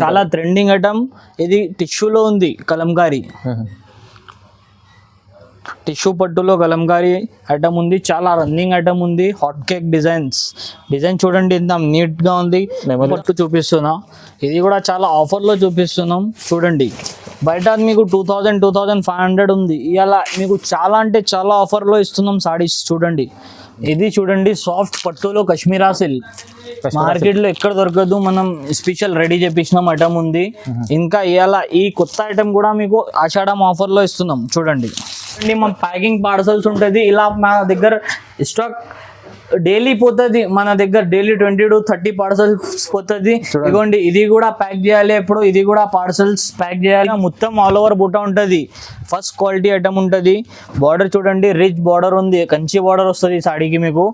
చాలా trending item. ఇది టిష్యూలో ఉంది, కలంకారీ టిష్యూ పట్టులో కలంకారీ ఐటమ్ ఉంది. చాలా రన్నింగ్ ఐటమ్ ఉంది. హాట్ కేక్ డిజైన్ చూడండి ఎంత నీట్గా ఉంది. పట్టు చూపిస్తున్నా, ఇది కూడా చాలా ఆఫర్లో చూపిస్తున్నాం. చూడండి, బయట మీకు 2000 2500 ఉంది. ఇలా మీకు చాలా అంటే చాలా ఆఫర్లో ఇస్తున్నాం సారీస్. చూడండి, ఇది చూడండి సాఫ్ట్ పట్టులో కశ్మీరా సిల్క్. మార్కెట్లో ఎక్కడ దొరకదు, మనం స్పెషల్ రెడీ చేపించినాం ఐటమ్ ఉంది. ఇంకా ఇవాళ ఈ కొత్త ఐటమ్ కూడా మీకు ఆషాఢం ఆఫర్లో ఇస్తున్నాం. చూడండి, మా ప్యాకింగ్ పార్సల్స్ ఉంటుంది. ఇలా మా దగ్గర స్టాక్ డైలీ పోతుంది. మన దగ్గర డైలీ 20 to 30 పార్సల్స్ పోతుంది. ఇదిగోండి, ఇది కూడా ప్యాక్ చేయాలి. ఎప్పుడు ఇది కూడా పార్సల్స్ ప్యాక్ చేయాలి. మొత్తం ఆల్ ఓవర్ బూటా ఉంటుంది. ఫస్ట్ క్వాలిటీ ఐటమ్ ఉంటుంది. బార్డర్ చూడండి, రిచ్ బార్డర్ ఉంది. కంచి బార్డర్ వస్తుంది ఈ సాడీకి మీకు.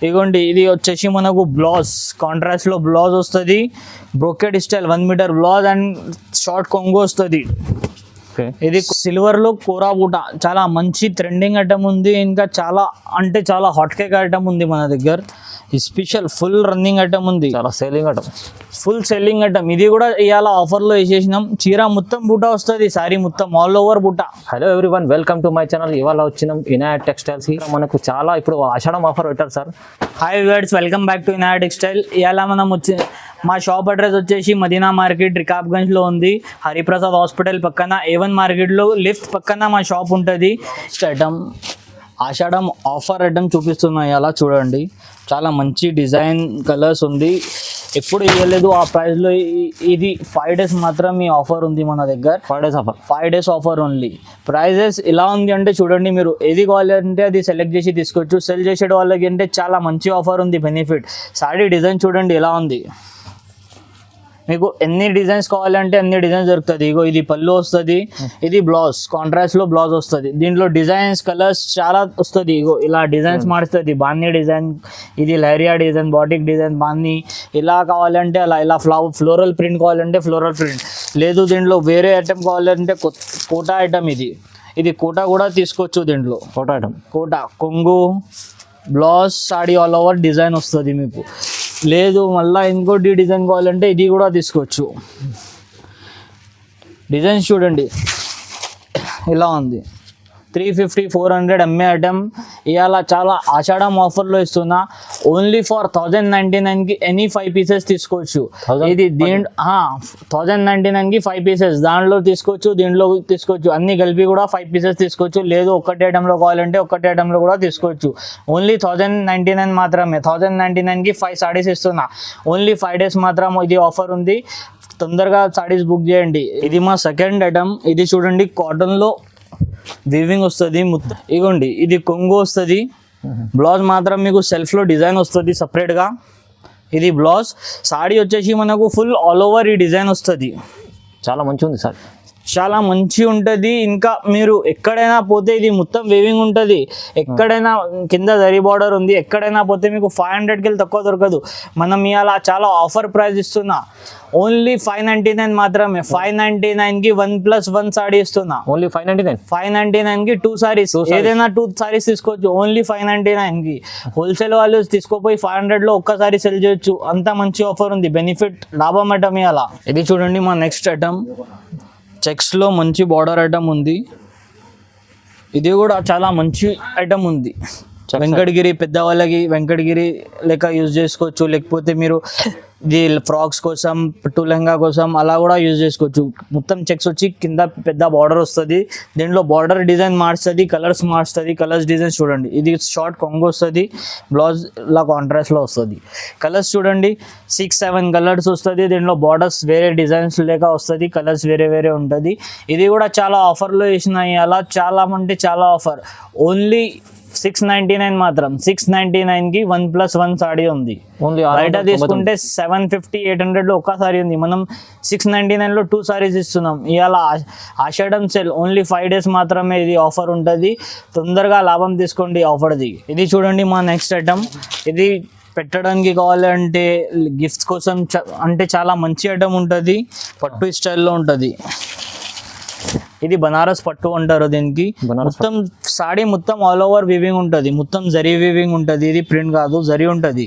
ఇదిగోండి, ఇది వచ్చేసి మనకు బ్లౌజ్, కాంట్రాస్ట్లో బ్లౌజ్ వస్తుంది. Brocade style 1 metre blouse and short కొంగో వస్తుంది. ఇది సిల్వర్ లో కోరా బూట, చాలా మంచి ట్రెండింగ్ ఐటమ్ ఉంది. ఇంకా చాలా అంటే చాలా హాట్ కేక్ ఐటమ్ ఉంది మన దగ్గర. స్పెషల్ ఫుల్ రన్నింగ్ ఐటమ్ ఉంది, చాలా selling item, full selling item. ఇది కూడా ఇవాళ ఆఫర్లో వేసేసినాం. చీర మొత్తం బూట వస్తుంది, సారీ మొత్తం ఆల్ ఓవర్ బూట. Hello everyone, welcome to my channel. ఇవాళ వచ్చినాం ఇనాయట్ టెక్స్టైల్స్. మనకు చాలా ఇప్పుడు ఆషాఢం ఆఫర్ పెట్టారు sir. Hi viewers, welcome back to Inayat textile. ఇవాళ మనం మా షాప్ అడ్రస్ వచ్చేసి మదీనా మార్కెట్ రికాబ్గంజ్లో ఉంది. హరిప్రసాద్ హాస్పిటల్ పక్కన, A1 మార్కెట్లో లిఫ్ట్ పక్కన మా షాప్ ఉంటుంది. ఐటమ్ ఆషాఢం ఆఫర్ ఐటమ్ చూపిస్తున్నాయి. అలా చూడండి, చాలా మంచి డిజైన్ కలర్స్ ఉంది. ఎప్పుడు ఇవ్వలేదు ఆ ప్రైస్లో. ఇది 5 days మాత్రం ఈ ఆఫర్ ఉంది మన దగ్గర. 5 days ఆఫర్ ఓన్లీ. ప్రైజెస్ ఎలా ఉంది అంటే చూడండి, మీరు ఏది కావాలంటే అది సెలెక్ట్ చేసి తీసుకోవచ్చు. సెల్ చేసే వాళ్ళకి అంటే చాలా మంచి ఆఫర్ ఉంది, బెనిఫిట్. సాడీ డిజైన్ చూడండి ఎలా ఉంది. మీకు ఎన్ని డిజైన్స్ కావాలంటే అన్ని డిజైన్స్ దొరుకుతుంది. ఇగో ఇది పళ్ళు వస్తుంది, ఇది బ్లౌజ్, కాంట్రాస్ట్లో బ్లౌజ్ వస్తుంది. దీంట్లో డిజైన్స్ కలర్స్ చాలా వస్తుంది. ఇగో ఇలా డిజైన్స్ మారుస్తుంది. బాన్నీ డిజైన్, ఇది లైరియా డిజైన్, బాటిక్ డిజైన్, బాన్నీ. ఇలా కావాలంటే అలా, ఇలా ఫ్లోరల్ ప్రింట్ కావాలంటే ఫ్లోరల్ ప్రింట్. లేదు దీంట్లో వేరే ఐటమ్ కావాలంటే కోటా ఐటమ్. ఇది కోటా కూడా తీసుకోవచ్చు. దీంట్లో కోటా ఐటమ్, కోటా కొంగు blouse saree all over design వస్తుంది మీకు. లేదు మళ్ళీ ఇంకోటి డిజైన్ కావాలంటే ఇది కూడా తీసుకోవచ్చు. డిజైన్స్ చూడండి ఇలా ఉంది. 350 400 అమ్మే ఐటమ్ ఇవాళ చాలా ఆషాఢం ఆఫర్లో ఇస్తున్నా. ఓన్లీ ఫర్ 1099కి ఎనీ 5 pieces తీసుకోవచ్చు. ఇది 1099కి 5 pieces, దాంట్లో తీసుకోవచ్చు, దీంట్లో తీసుకోవచ్చు. అన్ని కలిపి కూడా 5 pieces తీసుకోవచ్చు. లేదు ఒక్కటి ఐటెంలో కావాలంటే ఒక్కటి ఐటెంలో కూడా తీసుకోవచ్చు. ఓన్లీ 1099 మాత్రమే. 1099కి 5 సారీస్ ఇస్తున్నా. ఓన్లీ 5 days మాత్రం ఇది ఆఫర్ ఉంది. తొందరగా సారీస్ బుక్ చేయండి. ఇది మా సెకండ్ ఐటమ్. ఇది చూడండి, కాటన్లో వీవింగ్ వస్తుంది మొత్తం. ఇగోండి, ఇది కొంగు వస్తుంది. బ్లౌజ్ మాత్రం మీకు సెల్ఫ్లో డిజైన్ వస్తుంది సపరేట్గా. ఇది బ్లౌజ్. సాడీ వచ్చేసి మనకు ఫుల్ ఆల్ ఓవర్ ఈ డిజైన్ వస్తుంది. చాలా మంచిగా ఉంది సార్, చాలా మంచి ఉంటుంది. ఇంకా మీరు ఎక్కడైనా పోతే ఇది మొత్తం వేవింగ్ ఉంటుంది. ఎక్కడైనా కింద జరీ బార్డర్ ఉంది. ఎక్కడైనా పోతే మీకు 500కి వెళ్ళి తక్కువ దొరకదు. మనం ఇవాళ చాలా ఆఫర్ ప్రైస్ ఇస్తున్నా. ఓన్లీ 599 మాత్రమే. 599కి 1+1 సాడీ ఇస్తున్నా. ఓన్లీ 599కి 2 సారీస్, ఏదైనా 2 సారీస్ తీసుకోవచ్చు. ఓన్లీ 599కి. హోల్సేల్ వాళ్ళు తీసుకోపోయి 500లో ఒక్కసారి సెల్ చేయొచ్చు. అంత మంచి ఆఫర్ ఉంది, బెనిఫిట్, లాభం ఐటమ్ ఇవాళ. ఇది చూడండి మా నెక్స్ట్ ఐటమ్. చెక్స్లో మంచి బార్డర్ ఐటమ్ ఉంది. ఇది కూడా చాలా మంచి ఐటమ్ ఉంది. వెంకటగిరి పెద్దవాళ్ళకి వెంకటగిరి లెక్క యూజ్ చేసుకోవచ్చు. లేకపోతే మీరు ఇది ఫ్రాక్స్ కోసం, పట్టు లెహంగా కోసం అలా కూడా యూజ్ చేసుకోవచ్చు. మొత్తం చెక్స్ వచ్చి కింద పెద్ద బార్డర్ వస్తుంది. దీంట్లో బార్డర్ డిజైన్ మారుస్తుంది, కలర్స్ మారుస్తుంది. కలర్స్ డిజైన్స్ చూడండి, ఇది షార్ట్ కొంగు వస్తుంది. బ్లౌజ్ ఇలా కాంట్రాస్ట్లో వస్తుంది. కలర్స్ చూడండి, 6-7 కలర్స్ వస్తుంది. దీంట్లో బార్డర్స్ వేరే డిజైన్స్ లేక వస్తుంది. కలర్స్ వేరే వేరే ఉంటుంది. ఇది కూడా చాలా ఆఫర్లో వేసినాయి. అలా చాలా అంటే చాలా ఆఫర్. ఓన్లీ 699 మాత్రం. 699కి 1+1 సాడీ ఉంది. ఓన్లీ బయట తీసుకుంటే 750 800లో ఒక్క సారీ ఉంది. మనం 699లో 2 సారీస్ ఇస్తున్నాం. ఇవాళ ఆషాఢం సేల్ ఓన్లీ 5 days మాత్రమే ఇది ఆఫర్ ఉంటుంది. తొందరగా లాభం తీసుకోండి ఆఫర్ది. ఇది చూడండి మా నెక్స్ట్ ఐటమ్. ఇది పెట్టడానికి కావాలంటే గిఫ్ట్స్ కోసం అంటే చాలా మంచి ఐటమ్ ఉంటుంది. పట్టు స్టైల్లో ఉంటుంది. ఇది బనారస్ పట్టు అంటారు దీనికి. మొత్తం సాడీ మొత్తం ఆల్ ఓవర్ వీవింగ్ ఉంటుంది. మొత్తం జరీ వీవింగ్ ఉంటుంది. ఇది ప్రింట్ కాదు, జరీ ఉంటుంది.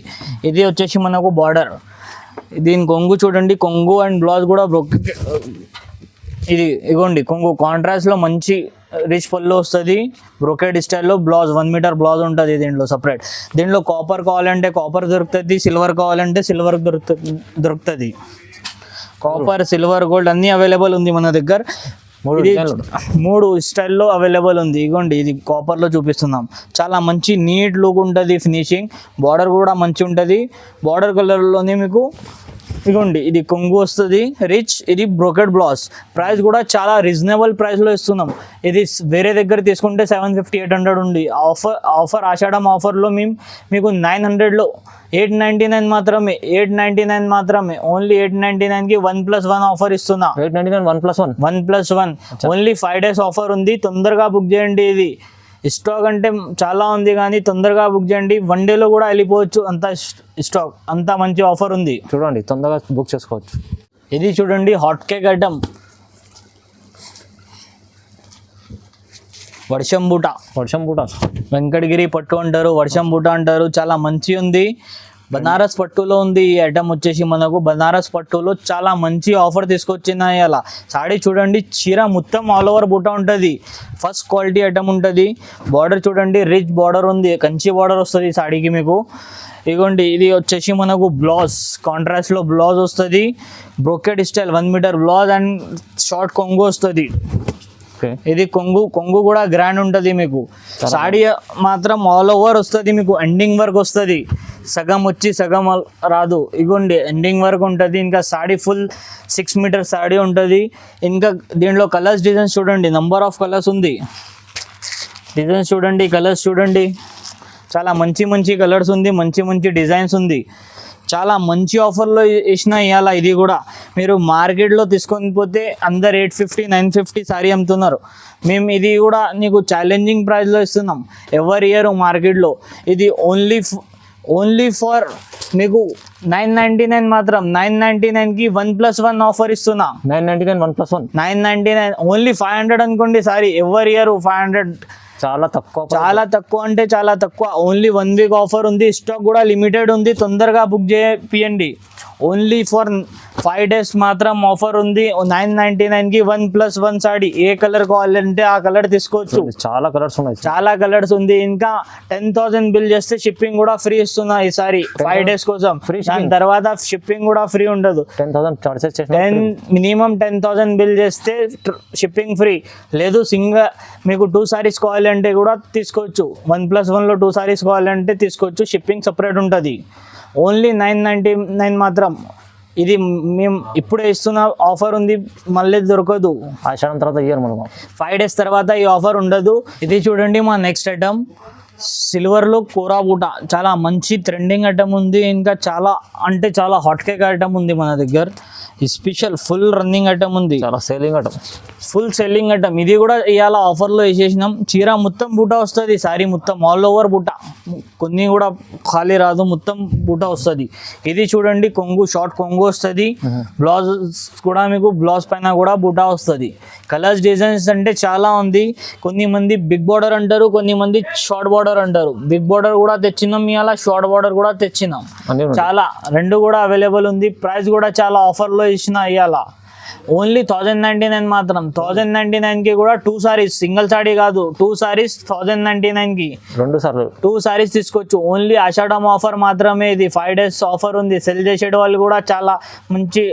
ఇది వచ్చేసి మనకు బార్డర్ దీని కొంగు చూడండి, కొంగు అండ్ బ్లౌజ్ కూడా ఇది ఇగోండి కొంగు కాంట్రాస్ట్లో మంచి రిచ్ పళ్ళు వస్తుంది. బ్రోకెడ్ స్టైల్లో బ్లౌజ్ 1 మీటర్ బ్లౌజ్ ఉంటుంది దీంట్లో సపరేట్. దీంట్లో కాపర్ కావాలంటే కాపర్ దొరుకుతుంది, సిల్వర్ కావాలంటే సిల్వర్ దొరుకుతుంది. కాపర్, సిల్వర్, గోల్డ్ అన్నీ అవైలబుల్ ఉంది మన దగ్గర. ఇది 3 స్టైల్లో అవైలబుల్ ఉంది. ఇగోండి ఇది కాపర్లో చూపిస్తున్నాం. చాలా మంచి నీట్ లుక్ ఉంటుంది ఫినిషింగ్. బార్డర్ కూడా మంచి ఉంటుంది. బార్డర్ కలర్లోనే మీకు ఇగోండి ఇది కొంగు వస్తుంది రిచ్. ఇది బ్రోకెడ్ బ్లౌజ్. ప్రైస్ కూడా చాలా రీజనబుల్ ప్రైస్లో ఇస్తున్నాం. ఇది వేరే దగ్గర తీసుకుంటే 750-800 ఉంది. ఆఫర్ ఆషాఢం ఆఫర్లో మీకు 900లో 899 మాత్రమే. 899 మాత్రమే. ఓన్లీ 899కి 1+1 ఆఫర్ ఇస్తున్నా. 899 1+1 ఓన్లీ 5 days ఆఫర్ ఉంది. తొందరగా బుక్ చేయండి. ఇది స్టాక్ అంటే చాలా ఉంది కానీ తొందరగా బుక్ చేయండి. 1 dayలో కూడా వెళ్ళిపోవచ్చు అంత స్టాక్. అంత మంచి ఆఫర్ ఉంది. చూడండి తొందరగా బుక్ చేసుకోవచ్చు. ఇది చూడండి హాట్ కేక్ ఐటమ్, వర్షం బూట. వెంకటగిరి పట్టు అంటారు, వర్షం బూట అంటారు. చాలా మంచి ఉంది. బనారస్ పట్టులో ఉంది ఈ ఐటమ్ వచ్చేసి మనకు. బనారస్ పట్టులో చాలా మంచి ఆఫర్ తీసుకొచ్చినాయి. అలా సాడీ చూడండి, చీర మొత్తం ఆల్ ఓవర్ బూట ఉంటుంది. ఫస్ట్ క్వాలిటీ ఐటమ్ ఉంటుంది. బార్డర్ చూడండి రిచ్ బార్డర్ ఉంది, కంచి బార్డర్ వస్తుంది సాడీకి మీకు. ఇగోండి ఇది వచ్చేసి మనకు బ్లౌజ్, కాంట్రాస్ట్లో బ్లౌజ్ వస్తుంది. Brocade style 1 metre blouse and short కొంగు వస్తుంది. ఇది కొంగు కూడా గ్రాండ్ ఉంటుంది మీకు. సాడీ మాత్రం ఆల్ ఓవర్ వస్తుంది మీకు. ఎండింగ్ వర్క్ వస్తుంది. సగం వచ్చి సగం రాదు. ఇగోండి ఎండింగ్ వర్క్ ఉంటుంది. ఇంకా సాడీ ఫుల్ 6 మీటర్ సాడీ ఉంటుంది. ఇంకా దీంట్లో కలర్స్ డిజైన్స్ చూడండి, నంబర్ ఆఫ్ కలర్స్ ఉంది. డిజైన్స్ చూడండి, కలర్స్ చూడండి, చాలా మంచి మంచి కలర్స్ ఉంది, మంచి మంచి డిజైన్స్ ఉంది. చాలా మంచి ఆఫర్లో ఇచ్చిన ఇవాళ. ఇది కూడా మీరు మార్కెట్లో తీసుకొని పోతే అందరు 850-950 సారీ అమ్ముతున్నారు. మేము ఇది కూడా నీకు ఛాలెంజింగ్ ప్రైస్లో ఇస్తున్నాం. ఎవరి ఇయర్ మార్కెట్లో ఇది ఓన్లీ ఫర్ మీకు 999 మాత్రం. 999కి 1+1 ఆఫర్ ఇస్తున్నా. 999 1+1 999 ఓన్లీ 500 అనుకోండి సారీ. ఎవరి ఇయర్ 500 చాలా తక్కువ అంటే చాలా తక్కువ. ఓన్లీ 1 వీక్ ఆఫర్ ఉంది. స్టాక్ కూడా లిమిటెడ్ ఉంది. తొందరగా బుక్ చేయండి. ఓన్లీ ఫర్ 5 days మాత్రం ఆఫర్ ఉంది. 999కి 1+1 సాడీ. ఏ కలర్ కావాలంటే ఆ కలర్ తీసుకోవచ్చు. చాలా కలర్స్ ఉన్నాయి, చాలా కలర్స్ ఉంది. ఇంకా 10,000 బిల్ చేస్తే షిప్పింగ్ కూడా ఫ్రీ ఇస్తున్నా ఈసారి 5 days కోసం. దాని తర్వాత షిప్పింగ్ కూడా ఫ్రీ ఉండదు. 10,000 చార్జెస్ మినిమం 10,000 బిల్ చేస్తే షిప్పింగ్ ఫ్రీ. లేదు సింగల్ మీకు 2 sarees కావాలంటే కూడా తీసుకోవచ్చు. 1+1లో 2 sarees కావాలంటే తీసుకోవచ్చు. షిప్పింగ్ సపరేట్ ఉంటుంది. ఓన్లీ 999 మాత్రం. ఇది మేము ఇప్పుడే ఇస్తున్న ఆఫర్ ఉంది, మళ్ళీ దొరకదు. ఆషాఢం తర్వాత ఇయర్ మనం 5 days తర్వాత ఈ ఆఫర్ ఉండదు. ఇది చూడండి మా నెక్స్ట్ ఐటమ్, సిల్వర్లో కోరా బూట. చాలా మంచి ట్రెండింగ్ ఐటమ్ ఉంది. ఇంకా చాలా అంటే చాలా హాట్ కేక్ ఐటమ్ ఉంది మన దగ్గర. స్పెషల్ ఫుల్ రన్నింగ్ ఐటమ్ ఉంది, చాలా selling item, full selling item. ఇది కూడా ఇవాళ ఆఫర్లో వేసేసినాం. చీర మొత్తం బూట వస్తుంది. సారీ మొత్తం ఆల్ ఓవర్ బూట, కొన్ని కూడా ఖాళీ రాదు, మొత్తం బూట వస్తుంది. ఇది చూడండి కొంగు, షార్ట్ కొంగు వస్తుంది. బ్లౌజ్ కూడా మీకు బ్లౌజ్ పైన కూడా బూట వస్తుంది. కలర్స్ డిజైన్స్ అంటే చాలా ఉంది. కొన్ని మంది బిగ్ బార్డర్ అంటారు, కొన్ని మంది షార్ట్ బార్డర్ అంటారు. బిగ్ బార్డర్ కూడా తెచ్చినాం ఇవాళ, షార్ట్ బార్డర్ కూడా తెచ్చినాం. చాలా రెండు కూడా అవైలబుల్ ఉంది. ప్రైస్ కూడా చాలా ఆఫర్లో ఇచ్చిన ఇవాళ. ఓన్లీ 1099 మాత్రం. 1099కి కూడా 2 sarees, సింగిల్ సారీ కాదు, 2 sarees 1099కి 2 sarees తీసుకోవచ్చు. ఓన్లీ ఆషాఢం ఆఫర్ మాత్రమే. ఇది 5 days ఆఫర్ ఉంది. సెల్ చేసే వాళ్ళు కూడా చాలా మంచి,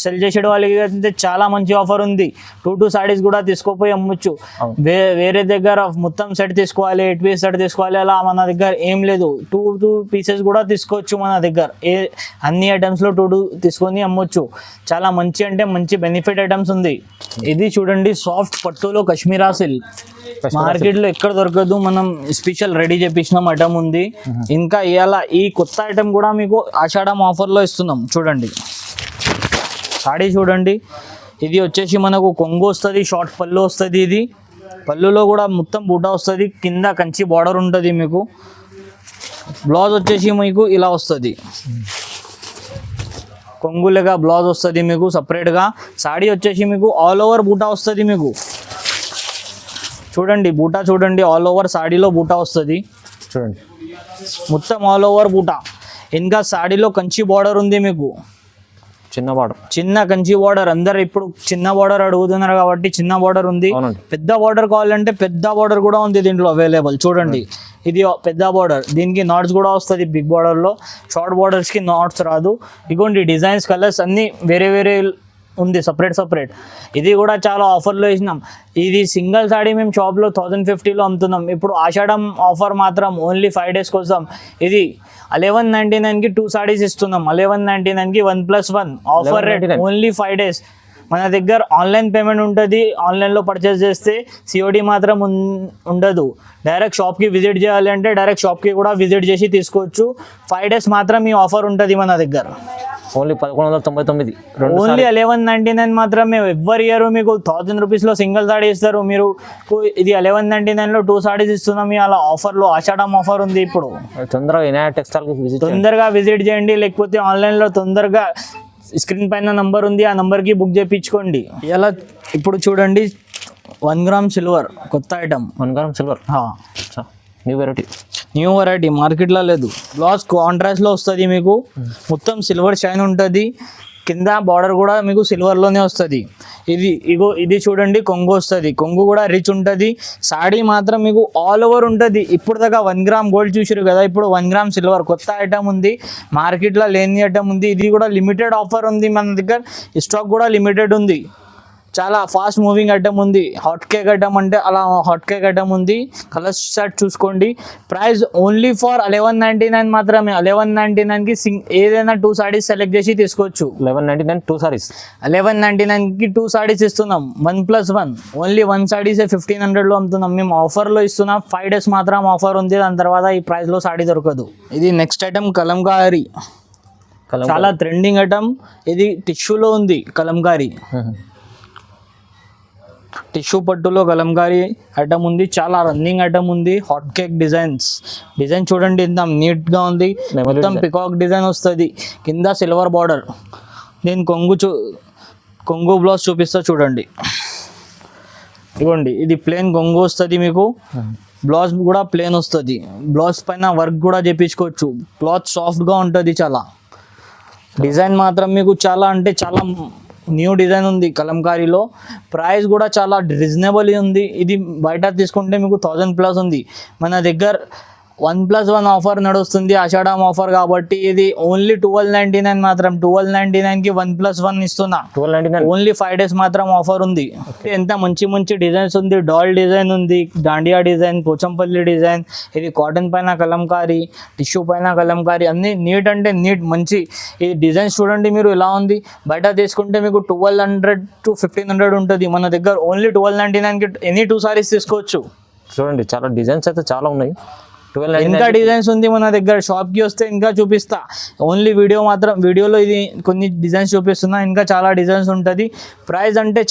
సెల్ చేసే వాళ్ళకి అయితే చాలా మంచి ఆఫర్ ఉంది. 2 sarees కూడా తీసుకోపోయి అమ్మొచ్చు. వేరే దగ్గర మొత్తం సెట్ తీసుకోవాలి, 8 piece సెట్ తీసుకోవాలి, అలా మన దగ్గర ఏం లేదు. 2 pieces కూడా తీసుకోవచ్చు మన దగ్గర. అన్ని ఐటమ్స్లో 2 తీసుకొని అమ్మొచ్చు. చాలా మంచి అంటే మంచి బెనిఫిట్ ఐటమ్స్ ఉంది. ఇది చూడండి సాఫ్ట్ పట్టులో కశ్మీరా సిల్క్. మార్కెట్లో ఎక్కడ దొరకదు. మనం స్పెషల్ రెడీ చేపించిన ఐటమ్ ఉంది. ఇంకా ఇవాళ ఈ కొత్త ఐటమ్ కూడా మీకు ఆషాఢం ఆఫర్లో ఇస్తున్నాం. చూడండి సాడీ చూడండి. ఇది వచ్చేసి మనకు కొంగు వస్తుంది, షార్ట్ పళ్ళు వస్తుంది. ఇది పళ్ళులో కూడా మొత్తం బూట వస్తుంది. కింద కంచి బార్డర్ ఉంటుంది మీకు. బ్లౌజ్ వచ్చేసి మీకు ఇలా వస్తుంది, కొంగులుగా బ్లౌజ్ వస్తుంది మీకు సపరేట్గా. సాడీ వచ్చేసి మీకు ఆల్ ఓవర్ బూటా వస్తుంది మీకు. చూడండి బూటా చూడండి, ఆల్ ఓవర్ సాడీలో బూటా వస్తుంది. చూడండి మొత్తం ఆల్ ఓవర్ బూటా. ఇంకా సాడీలో కంచి బార్డర్ ఉంది మీకు. చిన్న బార్డర్, చిన్న కంచి బార్డర్. అందరు ఇప్పుడు చిన్న బార్డర్ అడుగుతున్నారు కాబట్టి చిన్న బార్డర్ ఉంది. అవునండి. పెద్ద బార్డర్ కావాలంటే పెద్ద బార్డర్ కూడా ఉంది దీంట్లో అవైలబుల్. చూడండి ఇది పెద్ద బార్డర్, దీనికి నాట్స్ కూడా వస్తుంది. బిగ్ బార్డర్ లో షార్ట్ బార్డర్స్ కి నాట్స్ రాదు. ఇగోండి డిజైన్స్ కలర్స్ అన్ని వేరే వేరే ఉంది, సపరేట్. ఇది కూడా చాలా ఆఫర్లో ఇచ్చినాం. ఇది సింగిల్ సాడీ మేము షాప్లో 1050లో అమ్ముతున్నాం. ఇప్పుడు ఆషాఢం ఆఫర్ మాత్రం ఓన్లీ 5 days కోసం ఇది 1199కి 2 సాడీస్ ఇస్తున్నాం. 1199కి 1+1 ఆఫర్ రేట్, ఓన్లీ 5 days. మన దగ్గర ఆన్లైన్ పేమెంట్ ఉంటుంది. ఆన్లైన్లో పర్చేస్ చేస్తే సిఓడి మాత్రం ఉండదు. డైరెక్ట్ షాప్కి విజిట్ చేయాలి అంటే డైరెక్ట్ షాప్కి కూడా విజిట్ చేసి తీసుకోవచ్చు. 5 days మాత్రం ఈ ఆఫర్ ఉంటుంది మన దగ్గర. ఓన్లీ 1199, ఓన్లీ 1199 మాత్రమే. ఎవ్వరి ఇయర్ మీకు 1000 రూపీస్లో సింగిల్ సాడీ ఇస్తారు. మీరు ఇది 1199లో 2 సాడీస్ ఇస్తున్నాం. అలా ఆఫర్లో ఆషాఢం ఆఫర్ ఉంది. ఇప్పుడు తొందరగా ఇనాయట్ టెక్స్టైల్ తొందరగా విజిట్ చేయండి, లేకపోతే ఆన్లైన్లో తొందరగా స్క్రీన్ పైన నంబర్ ఉంది, ఆ నంబర్కి బుక్ చేయించుకోండి. ఇలా ఇప్పుడు చూడండి 1 గ్రామ్ సిల్వర్ కొత్త item. 1 gram silver new variety మార్కెట్లో లేదు. బ్లౌజ్ కాంట్రాస్ట్లో వస్తుంది మీకు, మొత్తం సిల్వర్ షైన్ ఉంటుంది. కింద బార్డర్ కూడా మీకు సిల్వర్లోనే వస్తుంది. ఇది చూడండి కొంగు వస్తుంది. కొంగు కూడా రిచ్ ఉంటుంది. సాడీ మాత్రం మీకు ఆల్ ఓవర్ ఉంటుంది. ఇప్పుడు దాకా 1 గ్రామ్ గోల్డ్ చూసారు కదా, ఇప్పుడు 1 గ్రామ్ సిల్వర్ కొత్త ఐటమ్ ఉంది. మార్కెట్లో లేని ఐటమ్ ఉంది. ఇది కూడా లిమిటెడ్ ఆఫర్ ఉంది మన దగ్గర. స్టాక్ కూడా లిమిటెడ్ ఉంది. చాలా ఫాస్ట్ మూవింగ్ ఐటమ్ ఉంది. హాట్ కేక్ ఐటమ్ అంటే అలా హాట్ కేక్ ఐటమ్ ఉంది. కలర్ షర్ట్ చూసుకోండి. ప్రైస్ ఓన్లీ ఫర్ 1199 మాత్రమే. 1199కి ఏదైనా 2 సాడీస్ సెలెక్ట్ చేసి తీసుకోవచ్చు. 1199 2 సారీస్. 1199కి 2 సాడీస్ ఇస్తున్నాం. 1+1 ఓన్లీ 1 సాడీస్ 1500లో అమ్ముతున్నాం. మేము ఆఫర్లో ఇస్తున్నాం. 5 days మాత్రం ఆఫర్ ఉంది. దాని తర్వాత ఈ ప్రైస్లో సాడీ దొరకదు. ఇది నెక్స్ట్ ఐటమ్ కలంకారీ, చాలా ట్రెండింగ్ ఐటమ్. ఇది టిష్యూలో ఉంది. కలంకారీ టిష్యూ పట్టులో కలంకారీ ఐటమ్ ఉంది. చాలా రన్నింగ్ ఐటమ్ ఉంది. హాట్ కేక్ డిజైన్ చూడండి ఎంత నీట్గా ఉంది. మొత్తం పికాక్ డిజైన్ వస్తుంది. కింద సిల్వర్ బార్డర్. నేను కొంగు బ్లౌజ్ చూపిస్తా చూడండి. ఇవ్వండి ఇది ప్లేన్ కొంగు వస్తుంది మీకు. బ్లౌజ్ కూడా ప్లేన్ వస్తుంది. బ్లౌజ్ పైన వర్క్ కూడా చేయించుకోవచ్చు. క్లాత్ సాఫ్ట్గా ఉంటుంది. చాలా డిజైన్ మాత్రం మీకు చాలా అంటే చాలా న్యూ డిజైన్ ఉంది కలంకారీలో. ప్రైస్ కూడా చాలా రీజనబుల్ ఉంది. ఇది బయట తీసుకుంటే మీకు 1000+ ఉంది. మన దగ్గర 1+1 ఆఫర్ నడుస్తుంది. ఆషాఢం ఆఫర్ కాబట్టి ఇది ఓన్లీ 1299 మాత్రం. 1299కి 1+1 ఇస్తున్నా. 1299 ఓన్లీ 5 days మాత్రం ఆఫర్ ఉంది. ఎంత మంచి డిజైన్స్ ఉంది. డాల్ డిజైన్ ఉంది, దాండియా డిజైన్, పోచంపల్లి డిజైన్. ఇది కాటన్ పైన కలంకారీ, టిష్యూ పైన కలంకారీ, అన్ని నీట్ అంటే నీట్ మంచి. ఈ డిజైన్స్ చూడండి మీరు ఎలా ఉంది. బయట తీసుకుంటే మీకు 1200 to 1500 ఉంటుంది. మన దగ్గర ఓన్లీ 1299కి ఎనీ 2 సారీస్ తీసుకోవచ్చు. చూడండి చాలా డిజైన్స్ అయితే చాలా ఉన్నాయి. ఇంకా డిజైన్స్ ఉంది మన దగ్గర. షాప్కి వస్తే ఇంకా చూపిస్తా. ఓన్లీ వీడియోలో ఇది కొన్ని డిజైన్స్ చూపిస్తున్నా. ఇంకా చాలా డిజైన్స్ ఉంటుంది. ప్రైస్ అంటే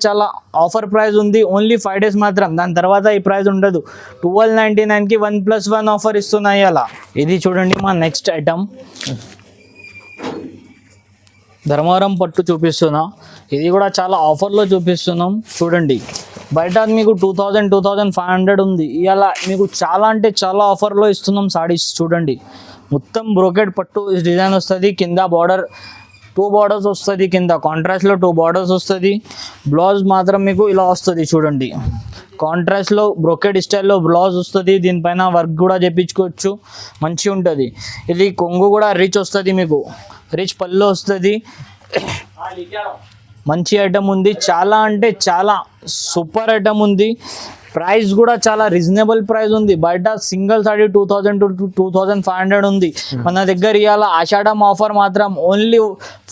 చాలా ఆఫర్ ప్రైస్ ఉంది. ఓన్లీ 5 days మాత్రం. దాని తర్వాత ఈ ప్రైస్ ఉండదు. 1299కి 1+1 ఆఫర్ ఇస్తున్నాయి. అలా ఇది చూడండి మా నెక్స్ట్ ఐటమ్ ధర్మవరం పట్టు చూపిస్తున్నా. ఇది కూడా చాలా ఆఫర్లో చూపిస్తున్నాం. చూడండి బయట మీకు 2500 ఉంది. ఇలా మీకు చాలా అంటే చాలా ఆఫర్లో ఇస్తున్నాం సాడీస్. చూడండి మొత్తం బ్రోకెట్ పట్టు డిజైన్ వస్తుంది. కింద బార్డర్ 2 బార్డర్స్ వస్తుంది. కింద కాంట్రాస్ట్లో 2 బార్డర్స్ వస్తుంది. బ్లౌజ్ మాత్రం మీకు ఇలా వస్తుంది. చూడండి కాంట్రాస్ట్లో బ్రోకెట్ స్టైల్లో బ్లౌజ్ వస్తుంది. దీనిపైన వర్క్ కూడా చేయించుకోవచ్చు. మంచిగా ఉంటుంది. ఇది కొంగు కూడా రిచ్ వస్తుంది. మీకు రిచ్ పళ్ళు వస్తుంది. మంచి ఐటమ్ ఉంది. చాలా అంటే చాలా సూపర్ ఐటమ్ ఉంది. ప్రైస్ కూడా చాలా రీజనబుల్ ప్రైస్ ఉంది. బయట సింగిల్ సాడీ 2000 to 2500 ఉంది. మన దగ్గర ఇవాళ ఆషాఢం ఆఫర్ మాత్రం ఓన్లీ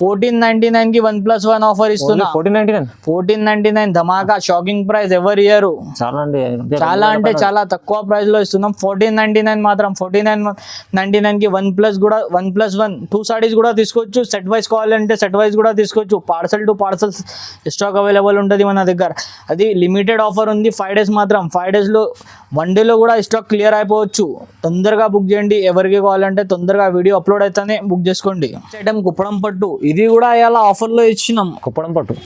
1499కి 1+1 ఆఫర్ ఇస్తున్నా. 1499 ధమాకా షాకింగ్ ప్రైస్ ఎవరి ఇయర్. చాలా అంటే చాలా తక్కువ ప్రైస్ లో ఇస్తున్నాం. 1499 మాత్రం. 1499కి 1+1 2 సాడీస్ కూడా తీసుకోవచ్చు. సెట్ వైజ్ కావాలంటే సెట్ వైజ్ కూడా తీసుకోవచ్చు. Parcel to parcel stock available ఉంటుంది మన దగ్గర. అది లిమిటెడ్ ఆఫర్ ఉంది. 5 days మాత్రం మాత్రం 5 డేస్లో 1 డేలో కూడా స్టాక్ క్లియర్ అయిపోవచ్చు. తొందరగా బుక్ చేయండి. ఎవరికి కావాలంటే తొందరగా వీడియో అప్లోడ్ అయితేనే బుక్ చేసుకోండి. ఐటమ్ కుప్పడం పట్టు, ఇది కూడా ఇలా ఆఫర్లో ఇచ్చినాం. కుప్పడం పట్టు,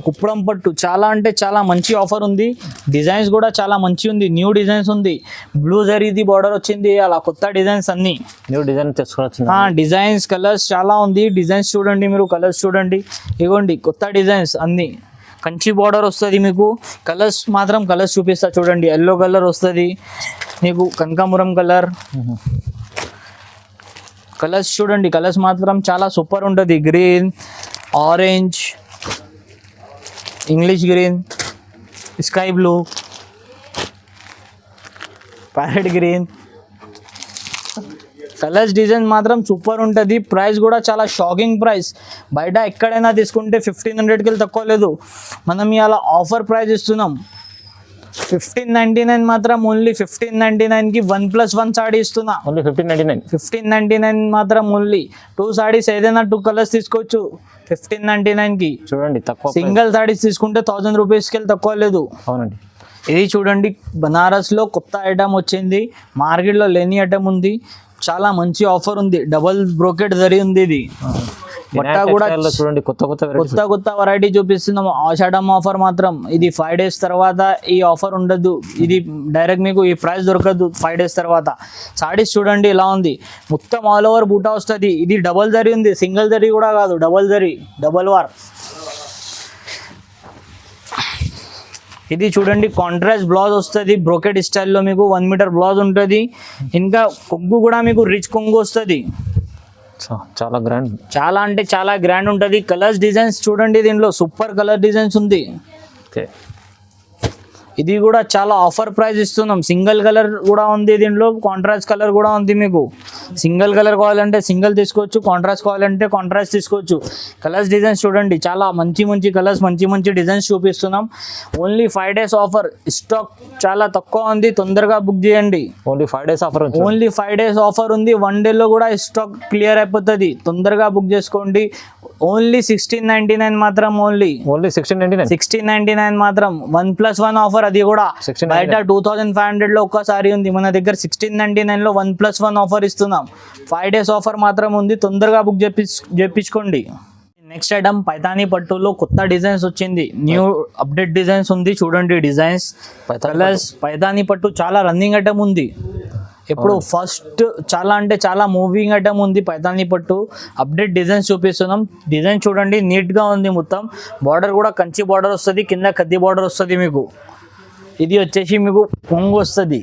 కుప్పడం పట్టు చాలా అంటే చాలా మంచి ఆఫర్ ఉంది. డిజైన్స్ కూడా చాలా మంచి ఉంది. న్యూ డిజైన్స్ ఉంది. బ్లూ జరీది బార్డర్ వచ్చింది. అలా కొత్త డిజైన్స్ అన్ని న్యూ డిజైన్ తెచ్చుకోవచ్చు. డిజైన్స్ కలర్స్ చాలా ఉంది. డిజైన్స్ చూడండి, మీరు కలర్స్ చూడండి. ఇగోండి కొత్త డిజైన్స్ అన్ని. కంచి బార్డర్ వస్తుంది మీకు. కలర్స్ మాత్రం కలర్స్ చూపిస్తా చూడండి. ఎల్లో కలర్ వస్తుంది మీకు, కనకాంబరం కలర్. కలర్స్ చూడండి, కలర్స్ మాత్రం చాలా సూపర్ ఉంటుంది. Green, orange, English green, sky blue, parrot green. Colours design మాత్రం సూపర్ ఉంటుంది. ప్రైస్ కూడా చాలా షాకింగ్ ప్రైస్. బయట ఎక్కడైనా తీసుకుంటే 1500కి తక్కువ లేదు. మనం ఇలా ఆఫర్ ప్రైస్ ఇస్తున్నాం. 1599 మాత్రం ఓన్లీ 1599కి 1+1 సాడీ ఇస్తున్నా. ఓన్లీ 1599 మాత్రం ఓన్లీ. 2 సాడీస్ ఏదైనా 2 కలర్స్ తీసుకోవచ్చు 1599కి. చూడండి తక్కువ. సింగిల్ సాడీస్ తీసుకుంటే 1000 రూపీస్కి తక్కువ లేదు. అవునండి. ఇది చూడండి, బనారస్లో కొత్త ఐటమ్ వచ్చింది. మార్కెట్లో లేని ఐటమ్ ఉంది. చాలా మంచి ఆఫర్ ఉంది. డబల్ బ్రోకెట్ జరీ ఉంది. ఇది బట్ట కూడా చూడండి, కొత్త వెరైటీ చూపిస్తున్నాం. ఆషాఢం ఆఫర్ మాత్రం. ఇది 5 డేస్ తర్వాత ఈ ఆఫర్ ఉండదు. ఇది డైరెక్ట్ మీకు ఈ ప్రైస్ దొరకదు 5 డేస్ తర్వాత. సాడీస్ చూడండి ఇలా ఉంది. మొత్తం ఆల్ ఓవర్ బూటా వస్తుంది. ఇది డబల్ జరీ ఉంది. సింగిల్ జరీ కూడా కాదు, డబల్ జరీ, డబల్ వార్. ఇది చూడండి, కాంట్రాస్ట్ బ్లౌజ్ వస్తుంది. బ్రోకెట్ స్టైల్లో మీకు 1 మీటర్ బ్లౌజ్ ఉంటుంది. ఇంకా కొంగు కూడా మీకు రిచ్ కొంగు వస్తుంది. చాలా గ్రాండ్, చాలా అంటే చాలా గ్రాండ్ ఉంటుంది. కలర్స్ డిజైన్స్ చూడండి, దీంట్లో సూపర్ కలర్ డిజైన్స్ ఉంది. ఓకే, ఇది కూడా చాలా ఆఫర్ ప్రైస్ ఇస్తున్నాం. సింగిల్ కలర్ కూడా ఉంది దీంట్లో, కాంట్రాస్ట్ కలర్ కూడా ఉంది. మీకు సింగిల్ కలర్ కావాలంటే సింగిల్ తీసుకోవచ్చు, కాంట్రాస్ట్ కావాలంటే కాంట్రాస్ట్ తీసుకోవచ్చు. కలర్స్ డిజైన్స్ చూడండి, చాలా మంచి మంచి కలర్స్, మంచి మంచి డిజైన్స్ చూపిస్తున్నాం. Only 5 days offer. స్టాక్ చాలా తక్కువ ఉంది, తొందరగా బుక్ చేయండి. Only 5 days offer. Only 5 days offer ఉంది. 1 డేలో కూడా స్టాక్ క్లియర్ అయిపోతుంది. తొందరగా బుక్ చేసుకోండి. ఓన్లీ 1699 మాత్రం. ఓన్లీ 1699 మాత్రం. 1+1 ఆఫర్. అది కూడా బయట 2500లో ఒక్కసారి ఉంది. మన దగ్గర 1699లో 1+1 ఆఫర్ ఇస్తున్నాం. 5 డేస్ ఆఫర్ మాత్రం ఉంది. తొందరగా బుక్ చేపించుకోండి. నెక్స్ట్ ఐటమ్ పైతానీ పట్టులో కొత్త డిజైన్స్ వచ్చింది. న్యూ అప్డేట్ డిజైన్స్ ఉంది. చూడండి డిజైన్స్, కలర్స్. పైతానీ పట్టు చాలా రన్నింగ్ ఐటమ్ ఉంది. ఇప్పుడు ఫస్ట్ చాలా అంటే చాలా మూవింగ్ ఐటమ్ ఉంది. పైతానీ పట్టు అప్డేట్ డిజైన్స్ చూపిస్తున్నాం. డిజైన్ చూడండి, నీట్గా ఉంది. మొత్తం బార్డర్ కూడా కంచి బార్డర్ వస్తుంది, కింద కద్ది బార్డర్ వస్తుంది మీకు. ఇది వచ్చేసి మీకు కొంగు వస్తుంది.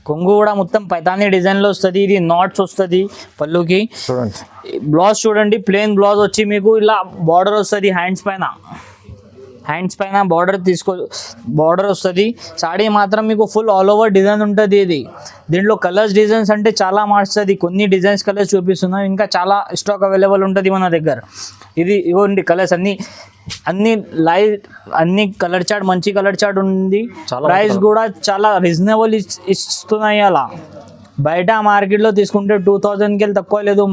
కొంగు కూడా మొత్తం పైతానీ డిజైన్లో వస్తుంది. ఇది నాట్స్ వస్తుంది పళ్ళుకి. చూడండి బ్లౌజ్ చూడండి, ప్లెయిన్ బ్లౌజ్ వచ్చి మీకు ఇలా బార్డర్ వస్తుంది. హ్యాండ్స్ పైన బార్డర్ వస్తుంది. సాడీ మాత్రం మీకు ఫుల్ ఆల్ ఓవర్ డిజైన్ ఉంటుంది. ఇది దీంట్లో కలర్స్ డిజైన్స్ అంటే చాలా మార్చుతుంది. కొన్ని డిజైన్స్ కలర్స్ చూపిస్తున్నాం. ఇంకా చాలా స్టాక్ అవైలబుల్ ఉంటుంది మన దగ్గర. ఇది ఇవ్వండి కలర్స్ అన్ని లైట్, అన్ని కలర్ చార్ట్, మంచి కలర్ చార్ట్ ఉంది. ప్రైస్ కూడా చాలా రీజనబుల్ ఇస్తున్నాయి. అలా బయట మార్కెట్లో తీసుకుంటే 2000కి తక్కువ లేదు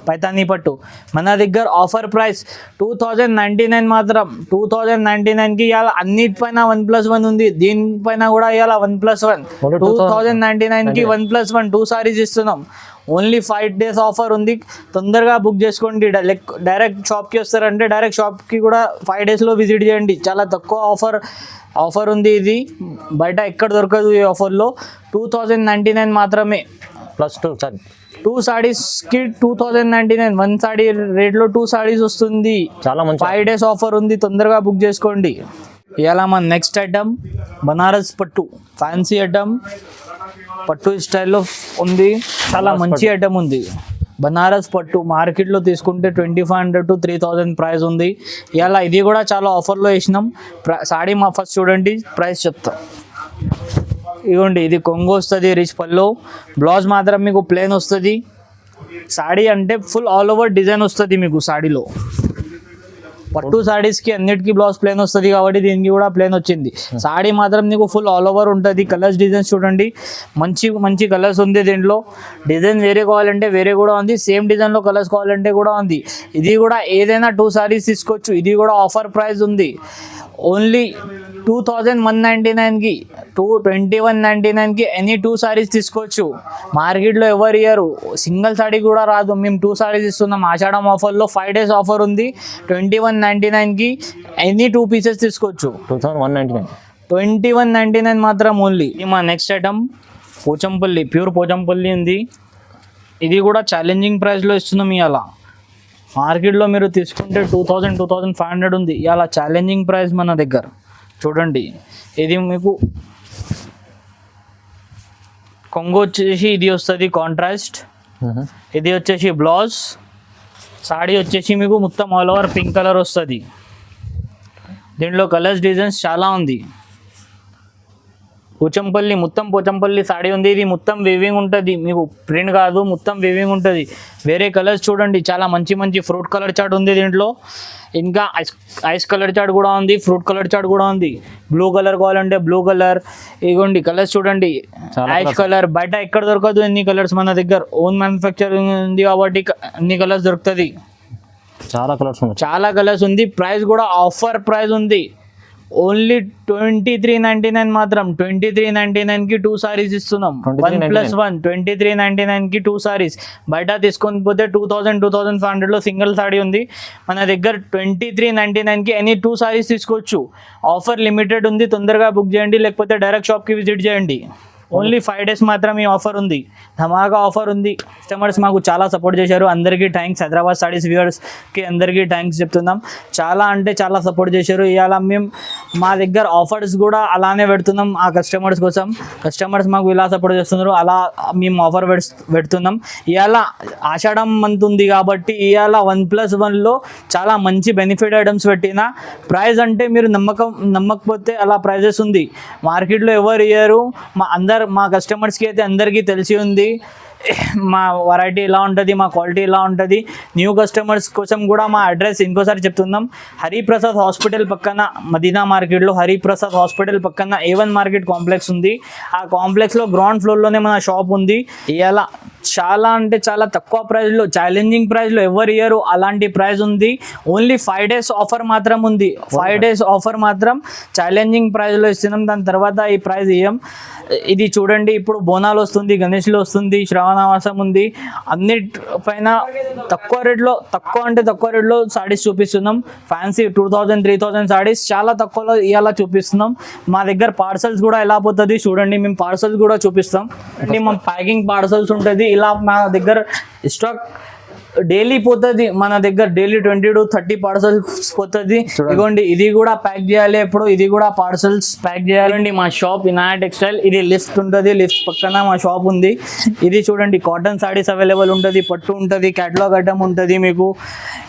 పైతానీ పట్టు. మన దగ్గర ఆఫర్ ప్రైస్ 2099 మాత్రం. 2099కి ఇవాళ అన్నిటిపైన 1+1 ఉంది. దీనిపైన కూడా ఇవాళ 1+1. 2099కి 1+1 2 సారీస్ ఇస్తున్నాం. ఓన్లీ 5 డేస్ ఆఫర్ ఉంది. తొందరగా బుక్ చేసుకోండి. డైరెక్ట్ షాప్కి వస్తారంటే డైరెక్ట్ షాప్కి కూడా 5 డేస్లో విజిట్ చేయండి. చాలా తక్కువ ఆఫర్ ఉంది. ఇది బయట ఎక్కడ దొరకదు. ఈ ఆఫర్లో 2099 మాత్రమే. +2 సాడీస్కి 2099. 1 సాడీ రేట్లో 2 సాడీస్ వస్తుంది. చాలా మంచి 5 డేస్ ఆఫర్ ఉంది. తొందరగా బుక్ చేసుకోండి. ఇలా మన నెక్స్ట్ ఐటమ్ బనారస్ పట్టు, ఫ్యాన్సీ ఐటమ్, పట్టు స్టైల్లో ఉంది. చాలా మంచి ఐటమ్ ఉంది. బనారస్ పట్టు మార్కెట్లో తీసుకుంటే 2500 to 3000 ప్రైస్ ఉంది. ఇలా ఇది కూడా చాలా ఆఫర్లో వేసినాం. సాడీ మా ఫస్ట్ చూడండి, ప్రైస్ చెప్తాం. ఇవ్వండి, ఇది కొంగు వస్తుంది, రిచ్ పళ్ళు. బ్లౌజ్ మాత్రం మీకు ప్లెయిన్ వస్తుంది. సాడీ అంటే ఫుల్ ఆల్ ఓవర్ డిజైన్ వస్తుంది మీకు సాడీలో. పట్టు సారీస్ కి అన్నిటికీ బ్లౌజ్ ప్లేన్ వస్తుంది కాబట్టి దీనికి కూడా ప్లేన్ వచ్చింది. సారీ మాత్రం నీకు ఫుల్ ఆల్ ఓవర్ ఉంటుంది. కలర్స్ డిజైన్స్ చూడండి, మంచి మంచి కలర్స్ ఉంది దీంట్లో. డిజైన్ వేరే కావాలంటే వేరే కూడా ఉంది, సేమ్ డిజైన్ లో కలర్స్ కావాలంటే కూడా ఉంది. ఇది కూడా ఏదైనా 2 సారీస్ తీసుకోవచ్చు. ఇది కూడా ఆఫర్ ప్రైస్ ఉంది, ఓన్లీ 2199కి 2199కి ఎనీ 2 సారీస్ తీసుకోవచ్చు. మార్కెట్లో ఎవరు ఇయ్యరు, సింగిల్ సారీ కూడా రాదు. మేము 2 సారీస్ ఇస్తున్నాం ఆషాఢం ఆఫర్లో. 5 days ఆఫర్ ఉంది. 2199కి ఎనీ 2 పీసెస్ తీసుకోవచ్చు. 2199 మాత్రం ఓన్లీ. మా next item Pochampally, pure Pochampally ఉంది. ఇది కూడా ఛాలెంజింగ్ ప్రైస్లో ఇస్తున్నాం ఇవాళ. మార్కెట్లో మీరు తీసుకుంటే 2500 ఉంది. ఇవాళ ఛాలెంజింగ్ ప్రైస్ మన దగ్గర. చూడండి, ఇది మీకు కొంగు వచ్చేసి ఇది వస్తుంది కాంట్రాస్ట్. ఇది వచ్చేసి బ్లౌజ్. సాడీ వచ్చేసి మీకు మొత్తం ఆల్ ఓవర్ పింక్ కలర్ వస్తుంది. దీంట్లో కలర్స్ డిజైన్స్ చాలా ఉంది. పోచంపల్లి, మొత్తం పోచంపల్లి సాడీ ఉంది. ఇది మొత్తం వీవింగ్ ఉంటుంది, మీకు ప్రింట్ కాదు, మొత్తం వీవింగ్ ఉంటుంది. వేరే కలర్స్ చూడండి, చాలా మంచి మంచి ఫ్రూట్ కలర్ చార్ట్ ఉంది దీంట్లో. ఇంకా ఐస్ కలర్ చార్ట్ కూడా ఉంది, ఫ్రూట్ కలర్ చార్ట్ కూడా ఉంది. బ్లూ కలర్ కావాలంటే బ్లూ కలర్. ఇగోండి కలర్స్ చూడండి, ఐస్ కలర్. బయట ఎక్కడ దొరకదు ఎన్ని కలర్స్, మన దగ్గర ఓన్ మ్యానుఫ్యాక్చరింగ్ ఉంది కాబట్టి అన్ని కలర్స్ దొరుకుతుంది. చాలా కలర్స్ ఉంది. ప్రైస్ కూడా ఆఫర్ ప్రైస్ ఉంది, ఓన్లీ 2399 మాత్రం. 2399కి 2 సారీస్ ఇస్తున్నాం. 1+1 2399కి 2 సారీస్. బయట తీసుకొని పోతే 2500లో సింగిల్ సారీ ఉంది. మన దగ్గర 2399కి ఎనీ 2 సారీస్ తీసుకోవచ్చు. ఆఫర్ లిమిటెడ్ ఉంది, తొందరగా బుక్ చేయండి, లేకపోతే డైరెక్ట్ షాప్కి విజిట్ చేయండి. ఓన్లీ 5 days మాత్రం ఈ ఆఫర్ ఉంది, ధమాకా ఆఫర్ ఉంది. కస్టమర్స్ మాకు చాలా సపోర్ట్ చేశారు, అందరికీ థ్యాంక్స్. హైదరాబాద్ సారీస్ వ్యూవర్స్కి అందరికీ థ్యాంక్స్ చెప్తున్నాం. చాలా అంటే చాలా సపోర్ట్ చేశారు. ఇవాళ మేము మా దగ్గర ఆఫర్స్ కూడా అలానే పెడుతున్నాం ఆ కస్టమర్స్ కోసం. కస్టమర్స్ మాకు ఇలా సపోర్ట్ చేస్తున్నారు, అలా మేము ఆఫర్ పెడుతున్నాం. ఇవాళ ఆషాఢం మంత్ ఉంది కాబట్టి ఇవాళ 1+1లో చాలా మంచి బెనిఫిట్ ఐటమ్స్ పెట్టిన. ప్రైస్ అంటే మీరు నమ్మకపోతే అలా ప్రైజెస్ ఉంది, మార్కెట్లో ఎవరు ఇయ్యరు. మా కస్టమర్స్కి అయితే అందరికీ తెలిసి ఉంది మా వెరైటీ ఎలా ఉంటుంది, మా క్వాలిటీ ఎలా ఉంటుంది. న్యూ కస్టమర్స్ కోసం కూడా మా అడ్రస్ ఇంకోసారి చెప్తున్నాం. హరిప్రసాద్ హాస్పిటల్ పక్కన, మదీనా మార్కెట్లో హరిప్రసాద్ హాస్పిటల్ పక్కన A1 మార్కెట్ కాంప్లెక్స్ ఉంది. ఆ కాంప్లెక్స్లో గ్రౌండ్ ఫ్లోర్లోనే మన షాప్ ఉంది. ఇవాళ చాలా అంటే చాలా తక్కువ ప్రైస్లో, ఛాలెంజింగ్ ప్రైస్లో ఎవరు ఇయ్యరు అలాంటి ప్రైస్ ఉంది. ఓన్లీ 5 days ఆఫర్ మాత్రం ఉంది. 5 days ఆఫర్ మాత్రం ఛాలెంజింగ్ ప్రైస్లో ఇస్తున్నాం, దాని తర్వాత ఈ ప్రైస్ ఇయ్యం. ఇది చూడండి, ఇప్పుడు బోనాలు వస్తుంది, గణేష్లు వస్తుంది, శ్రావణమాసం ఉంది. అన్నిటిపైన తక్కువ రేట్లో సారీస్ చూపిస్తున్నాం. ఫ్యాన్సీ 2000-3000 సారీస్ చాలా తక్కువలో ఇవాళ చూపిస్తున్నాం. మా దగ్గర పార్సల్స్ కూడా ఎలా పోతుంది చూడండి, మేము పార్సల్స్ కూడా చూపిస్తాం. అంటే మా ప్యాకింగ్ పార్సల్స్ ఉంటుంది. ఇలా మా దగ్గర స్టాక్ డైలీ పోతుంది, మన దగ్గర డైలీ 20 to 30 పార్సల్స్ పోతుంది. ఇదిగోండి, ఇది కూడా ప్యాక్ చేయాలి ఎప్పుడు, ఇది కూడా పార్సల్స్ ప్యాక్ చేయాలండి. మా షాప్ వినాయక టెక్స్టైల్, ఇది లిఫ్ట్ ఉంటుంది, లిఫ్ట్ పక్కన మా షాప్ ఉంది. ఇది చూడండి, కాటన్ సారీస్ అవైలబుల్ ఉంటుంది, పట్టు ఉంటుంది, క్యాటలాగ్ ఐటమ్ ఉంటుంది, మీకు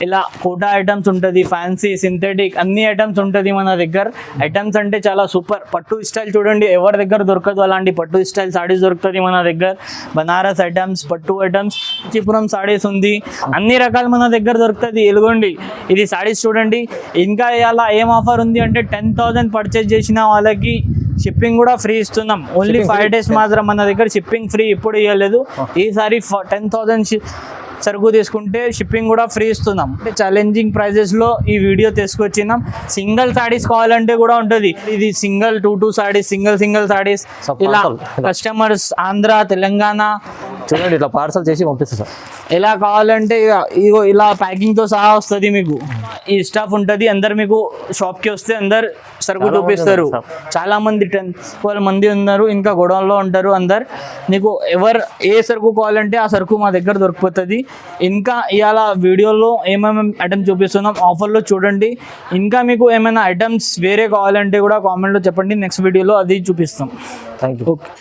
ఇలా కోటా ఐటమ్స్ ఉంటుంది, ఫ్యాన్సీ, సింథెటిక్ అన్ని ఐటమ్స్ ఉంటుంది మన దగ్గర. ఐటమ్స్ అంటే చాలా సూపర్. పట్టు స్టైల్ చూడండి, ఎవరి దగ్గర దొరకదు అలాంటి పట్టు స్టైల్ సారీస్ దొరుకుతుంది మన దగ్గర. బనారస్ ఐటమ్స్, పట్టు ఐటమ్స్, చిపురం సారీస్ ఉంది, అన్ని రకాలు మన దగ్గర దొరుకుతుంది. ఎలుగోండి, ఇది సారీస్ చూడండి. ఇంకా ఇలా ఏం ఆఫర్ ఉంది అంటే 10,000 పర్చేజ్ చేసిన వాళ్ళకి షిప్పింగ్ కూడా ఫ్రీ ఇస్తున్నాం. ఓన్లీ 5 days మాత్రం మన దగ్గర షిప్పింగ్ ఫ్రీ, ఇప్పుడు ఇవ్వలేదు. ఈసారి 10,000 సరుకు తీసుకుంటే షిప్పింగ్ కూడా ఫ్రీ ఇస్తున్నాం. ఛాలెంజింగ్ ప్రైజెస్లో ఈ వీడియో తీసుకొచ్చినాం. సింగిల్ సారీస్ కావాలంటే కూడా ఉంటుంది. ఇది సింగిల్ 2 సారీస్, సింగిల్ సారీస్. ఇలా కస్టమర్స్ ఆంధ్ర, తెలంగాణ చూడండి, ఇట్లా పార్సల్ చేసి పంపిస్తాం సార్. ఎలా కావాలంటే ఇగో ఇలా ప్యాకింగ్తో సహా వస్తుంది. మీకు ఈ స్టాఫ్ ఉంటుంది, అందరు మీకు షాప్కి వస్తే అందరు సరుకు చూపిస్తారు. చాలా మంది 10-12 మంది ఉన్నారు, ఇంకా గొడవల్లో ఉంటారు అందరు. నీకు ఏ సరుకు కావాలంటే ఆ సరుకు మా దగ్గర దొరికిపోతుంది. ఇంకా ఇవాళ వీడియోలో ఏమేమి ఐటమ్స్ చూపిస్తున్నాం ఆఫర్లో చూడండి. ఇంకా మీకు ఏమైనా ఐటమ్స్ వేరే కావాలంటే కూడా కామెంట్లో చెప్పండి, నెక్స్ట్ వీడియోలో అది చూపిస్తాం. Thank you. ఓకే.